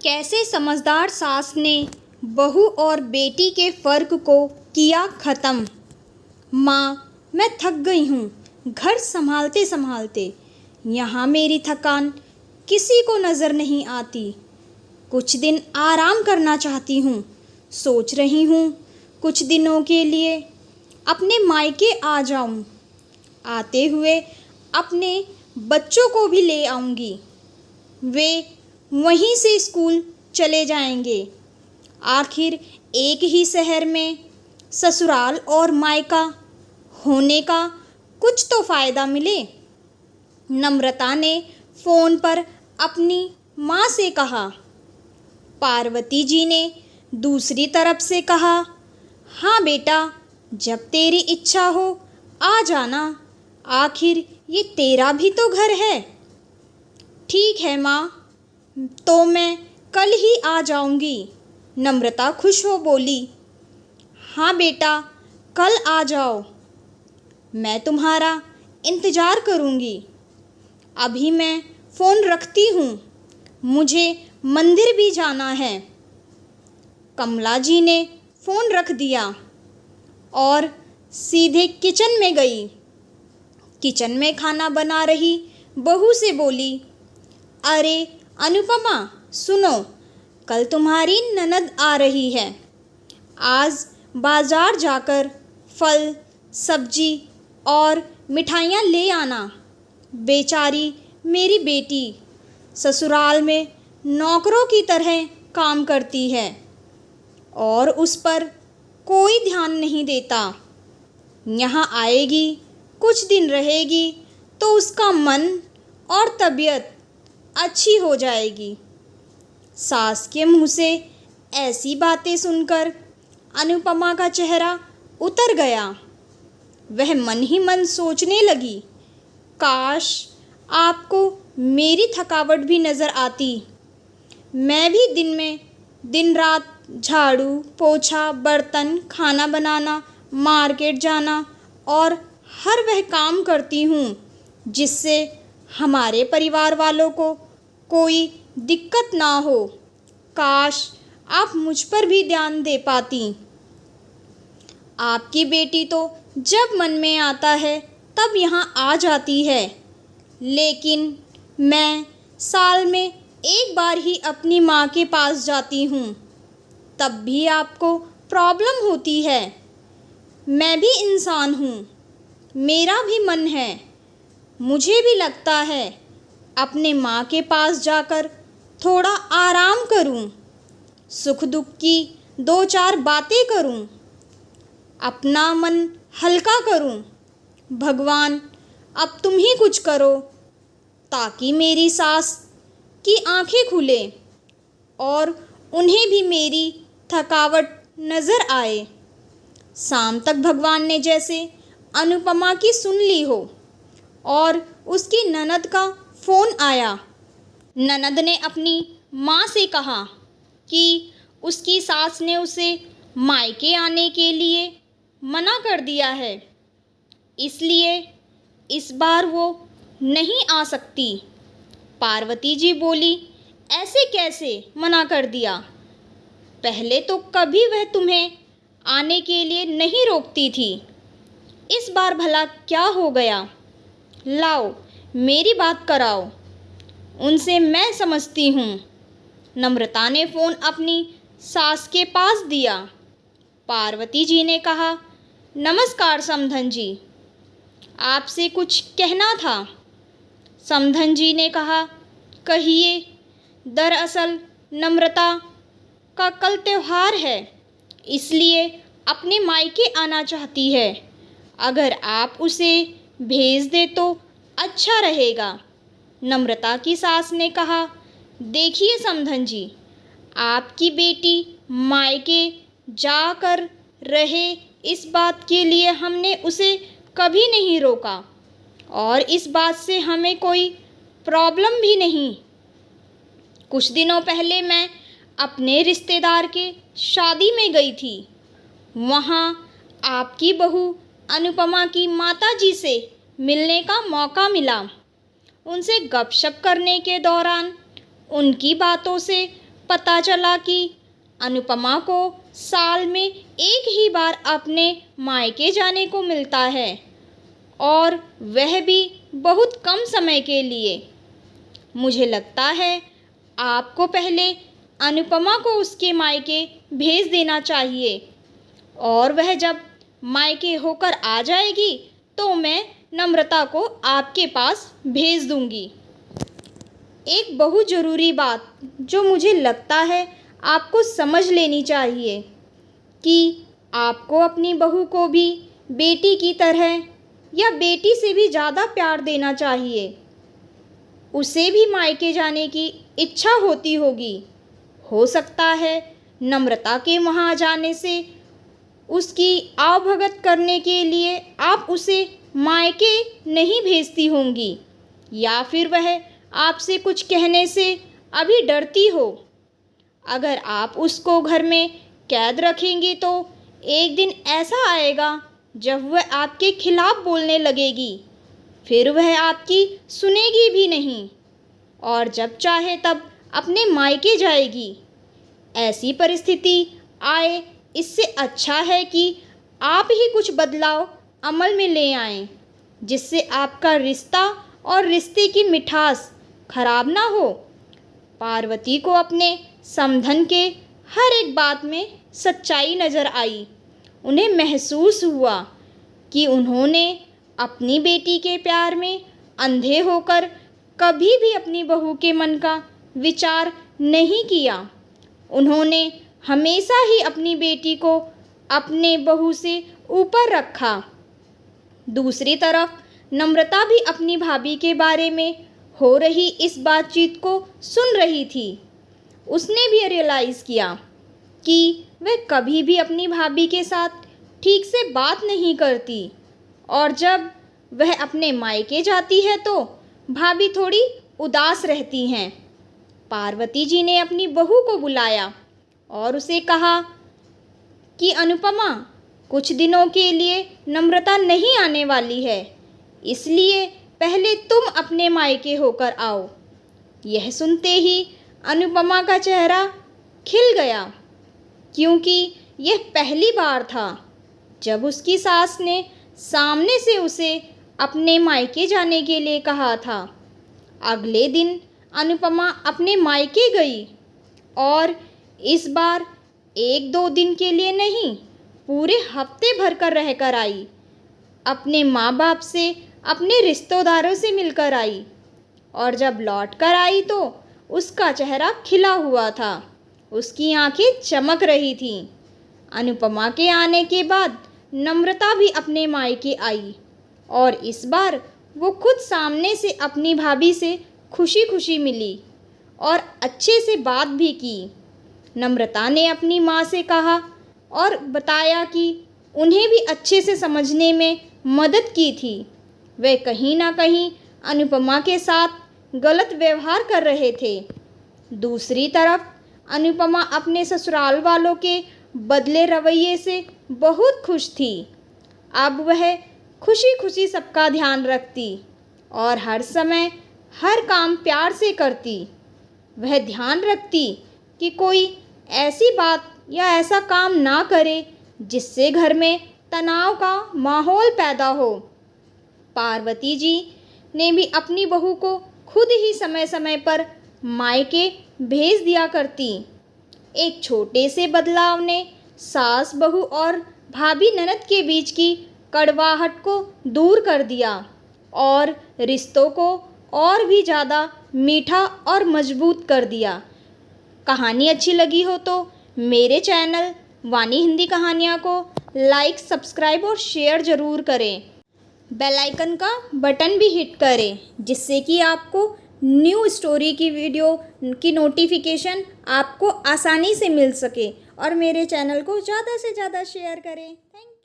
कैसे समझदार सास ने बहू और बेटी के फ़र्क को किया ख़त्म। माँ, मैं थक गई हूँ घर संभालते संभालते। यहाँ मेरी थकान किसी को नज़र नहीं आती। कुछ दिन आराम करना चाहती हूँ। सोच रही हूँ कुछ दिनों के लिए अपने मायके आ जाऊँ। आते हुए अपने बच्चों को भी ले आऊँगी। वे वहीं से स्कूल चले जाएंगे। आखिर एक ही शहर में ससुराल और मायका होने का कुछ तो फ़ायदा मिले। नम्रता ने फ़ोन पर अपनी माँ से कहा। पार्वती जी ने दूसरी तरफ से कहा, हाँ बेटा, जब तेरी इच्छा हो आ जाना। आखिर ये तेरा भी तो घर है। ठीक है माँ, तो मैं कल ही आ जाऊँगी। नम्रता खुश हो बोली। हाँ बेटा, कल आ जाओ। मैं तुम्हारा इंतज़ार करूँगी। अभी मैं फ़ोन रखती हूँ, मुझे मंदिर भी जाना है। कमला जी ने फ़ोन रख दिया और सीधे किचन में गई। किचन में खाना बना रही बहू से बोली, अरे अनुपमा, सुनो, कल तुम्हारी ननद आ रही है। आज बाज़ार जाकर फल, सब्जी और मिठाइयाँ ले आना। बेचारी मेरी बेटी ससुराल में नौकरों की तरह काम करती है और उस पर कोई ध्यान नहीं देता। यहाँ आएगी, कुछ दिन रहेगी तो उसका मन और तबीयत अच्छी हो जाएगी। सास के मुँह से ऐसी बातें सुनकर अनुपमा का चेहरा उतर गया। वह मन ही मन सोचने लगी, काश आपको मेरी थकावट भी नज़र आती। मैं भी दिन में दिन रात झाड़ू पोछा, बर्तन, खाना बनाना, मार्केट जाना और हर वह काम करती हूँ जिससे हमारे परिवार वालों को कोई दिक्कत ना हो। काश आप मुझ पर भी ध्यान दे पाती। आपकी बेटी तो जब मन में आता है तब यहाँ आ जाती है, लेकिन मैं साल में एक बार ही अपनी माँ के पास जाती हूँ, तब भी आपको प्रॉब्लम होती है। मैं भी इंसान हूँ, मेरा भी मन है। मुझे भी लगता है अपने माँ के पास जाकर थोड़ा आराम करूँ, सुख दुख की दो चार बातें करूँ, अपना मन हल्का करूँ। भगवान, अब तुम ही कुछ करो ताकि मेरी सास की आंखें खुले और उन्हें भी मेरी थकावट नज़र आए। शाम तक भगवान ने जैसे अनुपमा की सुन ली हो और उसकी ननद का फ़ोन आया। ननद ने अपनी माँ से कहा कि उसकी सास ने उसे मायके आने के लिए मना कर दिया है, इसलिए इस बार वो नहीं आ सकती। पार्वती जी बोली, ऐसे कैसे मना कर दिया? पहले तो कभी वह तुम्हें आने के लिए नहीं रोकती थी, इस बार भला क्या हो गया? लाओ मेरी बात कराओ, उनसे मैं समझती हूँ। नम्रता ने फ़ोन अपनी सास के पास दिया। पार्वती जी ने कहा, नमस्कार समधन जी, आपसे कुछ कहना था। समधन जी ने कहा, कहिए। दरअसल नम्रता का कल त्योहार है, इसलिए अपने मायके आना चाहती है। अगर आप उसे भेज दे तो अच्छा रहेगा। नम्रता की सास ने कहा, देखिए समधन जी, आपकी बेटी मायके जाकर रहे, इस बात के लिए हमने उसे कभी नहीं रोका और इस बात से हमें कोई प्रॉब्लम भी नहीं। कुछ दिनों पहले मैं अपने रिश्तेदार के शादी में गई थी। वहाँ आपकी बहू अनुपमा की माताजी से मिलने का मौका मिला। उनसे गपशप करने के दौरान उनकी बातों से पता चला कि अनुपमा को साल में एक ही बार अपने मायके जाने को मिलता है, और वह भी बहुत कम समय के लिए। मुझे लगता है आपको पहले अनुपमा को उसके मायके भेज देना चाहिए, और वह जब मायके होकर आ जाएगी तो मैं नम्रता को आपके पास भेज दूंगी। एक बहुत ज़रूरी बात जो मुझे लगता है आपको समझ लेनी चाहिए कि आपको अपनी बहू को भी बेटी की तरह या बेटी से भी ज़्यादा प्यार देना चाहिए। उसे भी मायके जाने की इच्छा होती होगी। हो सकता है नम्रता के वहाँ जाने से उसकी आवभगत करने के लिए आप उसे मायके नहीं भेजती होंगी, या फिर वह आपसे कुछ कहने से अभी डरती हो। अगर आप उसको घर में कैद रखेंगी तो एक दिन ऐसा आएगा जब वह आपके खिलाफ बोलने लगेगी, फिर वह आपकी सुनेगी भी नहीं, और जब चाहे तब अपने मायके जाएगी। ऐसी परिस्थिति आए इससे अच्छा है कि आप ही कुछ बदलाव अमल में ले आएं, जिससे आपका रिश्ता और रिश्ते की मिठास खराब ना हो। पार्वती को अपने समधन के हर एक बात में सच्चाई नज़र आई। उन्हें महसूस हुआ कि उन्होंने अपनी बेटी के प्यार में अंधे होकर कभी भी अपनी बहू के मन का विचार नहीं किया। उन्होंने हमेशा ही अपनी बेटी को अपने बहू से ऊपर रखा। दूसरी तरफ नम्रता भी अपनी भाभी के बारे में हो रही इस बातचीत को सुन रही थी। उसने भी रियलाइज़ किया कि वह कभी भी अपनी भाभी के साथ ठीक से बात नहीं करती, और जब वह अपने मायके जाती है तो भाभी थोड़ी उदास रहती हैं। पार्वती जी ने अपनी बहू को बुलाया और उसे कहा कि अनुपमा, कुछ दिनों के लिए नम्रता नहीं आने वाली है, इसलिए पहले तुम अपने मायके होकर आओ। यह सुनते ही अनुपमा का चेहरा खिल गया, क्योंकि यह पहली बार था जब उसकी सास ने सामने से उसे अपने मायके जाने के लिए कहा था। अगले दिन अनुपमा अपने मायके गई, और इस बार 1-2 दिन के लिए नहीं, पूरे हफ्ते भर कर रह कर आई। अपने माँ बाप से, अपने रिश्तेदारों से मिलकर आई, और जब लौट कर आई तो उसका चेहरा खिला हुआ था, उसकी आंखें चमक रही थीं। अनुपमा के आने के बाद नम्रता भी अपने मायके आई, और इस बार वो खुद सामने से अपनी भाभी से खुशी खुशी मिली और अच्छे से बात भी की। नम्रता ने अपनी माँ से कहा और बताया कि उन्हें भी अच्छे से समझने में मदद की थी। वे कहीं ना कहीं अनुपमा के साथ गलत व्यवहार कर रहे थे। दूसरी तरफ अनुपमा अपने ससुराल वालों के बदले रवैये से बहुत खुश थी। अब वह खुशी खुशी सबका ध्यान रखती और हर समय हर काम प्यार से करती। वह ध्यान रखती कि कोई ऐसी बात या ऐसा काम ना करे जिससे घर में तनाव का माहौल पैदा हो। पार्वती जी ने भी अपनी बहू को खुद ही समय समय पर मायके भेज दिया करती। एक छोटे से बदलाव ने सास बहू और भाभी ननद के बीच की कड़वाहट को दूर कर दिया और रिश्तों को और भी ज़्यादा मीठा और मजबूत कर दिया। कहानी अच्छी लगी हो तो मेरे चैनल वाणी हिंदी कहानियाँ को लाइक, सब्सक्राइब और शेयर ज़रूर करें। बेल आइकन का बटन भी हिट करें, जिससे कि आपको न्यू स्टोरी की वीडियो की नोटिफिकेशन आपको आसानी से मिल सके, और मेरे चैनल को ज़्यादा से ज़्यादा शेयर करें। Thank you.